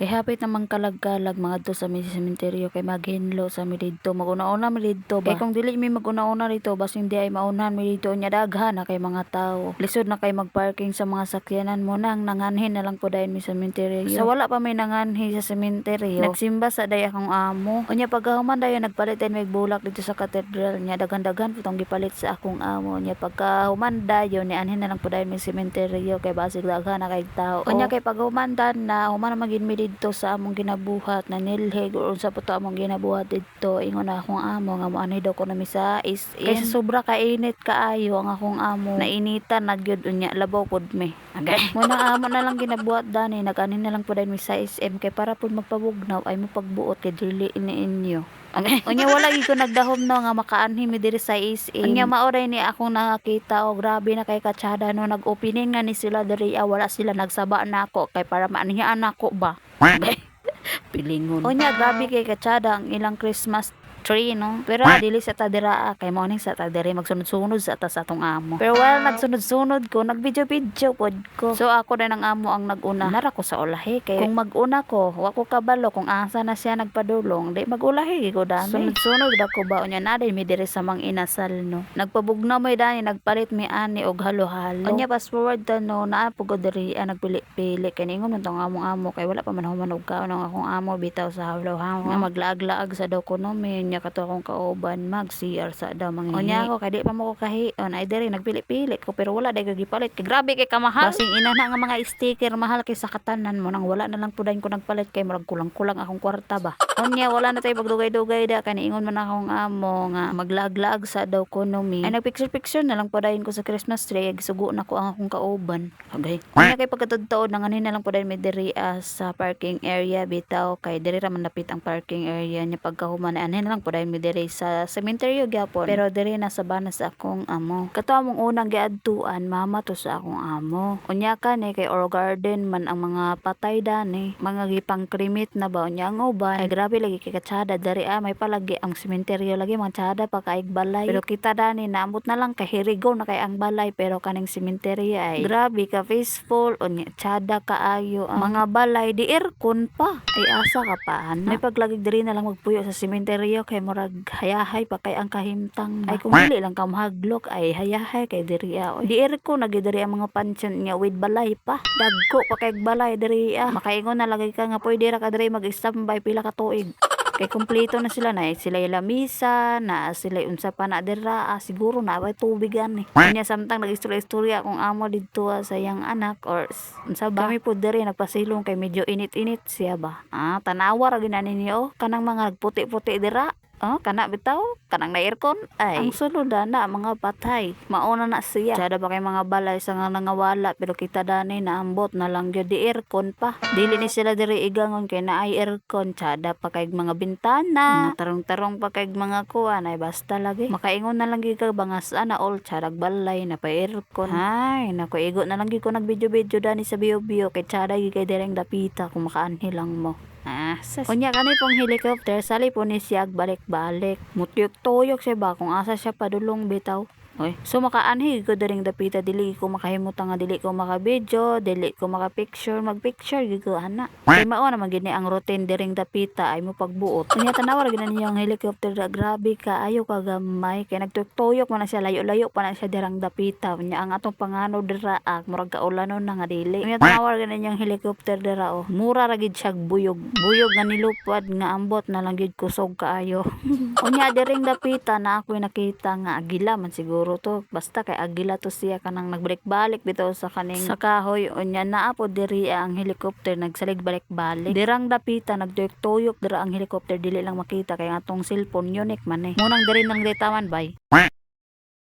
Kay hapit namang kalag-kalag mga to sa mi sementeryo kay maghinlo sa mi didto. Maguna-una mi didto ba. Kay kung dili mi maguna-una dito bas hindi ay maunahan mi didto nya daghan na kay mga tawo. Lisod na kay magparking sa mga sakyanan mo nang nanganhin na lang po dayon mi sa sementeryo. Sa wala pa may nanganhi sa sementeryo, nagsimba sa day akong amo. Unya pagkahuman dayon nagpalit and may bulak dito sa katedral nya daghan-daghan putong gipalit sa akong amo. Nya pagkahuman dayon ni anhin na lang po dayon mi sementeryo kay basig daghan na kay tao. Unya kay paghumandan na human na magin mi dito sa among ginabuhat na nilhig or unsa pa to among ginabuhat dito ingon na akong amo nga moanhi daw ko na mi sa SM kay sa sobra ka init kaayo ang akong amo nainitan na gyud unya labaw pod mi. Okay. Muna amo na lang ginabuhat dani naganin na lang pud mi sa SM kay para pud magpabugnaw ay mo pagbuot kay dili ini inyo. Okay. Unya wala gyud ko nagdahom no nga makaanhi mi diri sa SM. Unya maoray ni akong nakakita o grabe na kay katsada no nag-opening nga ni sila diri wala sila nagsaba na ako kay para maanhian ako ba. Pilingon. Unya grabe kay katsada ang ilang Christmas tree no. Pero dili sa tadira kay mo ning sa tadiri magsunod-sunod sa atas atong amo. Pero while nagsunod-sunod ko, nagvideo-video pod ko. So ako na ng amo ang naguna. Nara ko sa ulahi kay kung maguna ko, wa ko kabalo kung asa na siya nagpadulong, di magulahi ko dami. Sunod-sunod ako ba unya na mi diri sa mang inasal no. Nagpabugnaw may dani nagpalit mi ani og halo-halo. Unya fast forward ta no naa po ko diri nagpili-pili kay ningon man tong among amo kay wala pa man humanog ka ng akong amo bitaw sa halo-halo. Nga maglaag-laag sa daw kuno nya kato akong kauban mag CR sa daw mangingi. Unya ako kay di pa mo ko kahion ay diri nagpili-pili ko pero wala day ko gipalit kay grabe kay kamahal. Basing ina na nga mga sticker mahal kay sa katanan mo nang wala na lang pudayon ko nagpalit kay murag kulang-kulang akong kwarta ba. Unya wala na tay pagdugay-dugay da kay niingon man akong amo nga maglaag-laag sa daw kuno mi. Ay nagpicture-picture na lang pudayon ko sa Christmas tree gisugo na ko ang akong kauban. Okay. Unya kay pagkatudtod nanganin na lang pudayon mi diri sa parking area bitaw kay diri ra man napit ang parking area nya pagkahuman anhin na lang pudayon mi diri sa sementeryo gyapon pero diri na sa banas sa akong amo. Kato among unang giadtuan mama to sa akong amo. Unya kani kay or garden man ang mga patay dani mga gipangkrimit na ba unya ang uban ay grabe lagi kay katsada diri may palagi ang sementeryo lagi mga tsada pa kaig balay pero kita dani naambot na lang kay hirigo na kay ang balay pero kaning sementeryo ay grabe ka peaceful unya tsada kaayo ang mga balay di aircon pa ay asa ka pa may paglagig diri na lang magpuyo sa sementeryo kay murag hayahay pa kay ang kahimtang ay kung dili lang ka mahaglok ay hayahay kay diri di aircon na diri ang mga pansyon niya with balay pa dagko pa kay balay diri makaingon na lagi ka nga pwede ra ka diri mag-standby pila ka tuig kay kumpleto na sila na sila lamisa na sila unsa pa na dira siguro na bay tubig ani nya samtang nagistorya kung amo didto sa yang anak or unsa ba kami pud diri nagpasilong kay medyo init-init siya ba tanawa ra ginani niyo kanang mga nagputi-puti dira kana bitaw kanang na aircon ay ang sulod na mga patay mauna na siya sada pa kay mga balay sa nga nangawala pero kita dani naambot na lang gyud di aircon pa dili ni sila diri igangon kay na ay aircon sada pa kay mga bintana tarong-tarong pa kay mga kuan ay basta lagi makaingon na lang gyud ka bangas ana all tsarag balay na pa aircon ay nako igo na lang gyud ko nagvideo-video dani sa bio-bio kay tsada gyud kay direng dapita kung makaanhi lang mo. Unya kani pong helicopter sali po ni siya balik-balik mutyok-tuyok siya ba kung asa siya padulong bitaw. So makaanhi ko diring dapita dili ko makahimot nga dili ko makabidyo dili ko makapicture magpicture gyud ko ana kay mao na man gini ang routine diring dapita ay mo pagbuot unya tanawar gid niya ang helicopter grabe ka ayo ka gamay kay nagtuyok man na siya layo-layo pa na siya dirang dapita unya ang atong pangano dira murag kaulanon na nga dili unya tanawar gid niya ang helicopter dira mura ra gid siya buyog nga nilupad nga ambot na lang gid kusog kaayo unya diring dapita na ako nakita nga agila man siguro to basta kay agila to siya kanang nagbalik-balik bitaw sa kaning sa kahoy unya naa po diri ang helicopter nagsalig balik-balik dirang dapita nagtuyok-tuyok dira ang helicopter dili lang makita kay atong cellphone unique man munang diri nang detawan bay.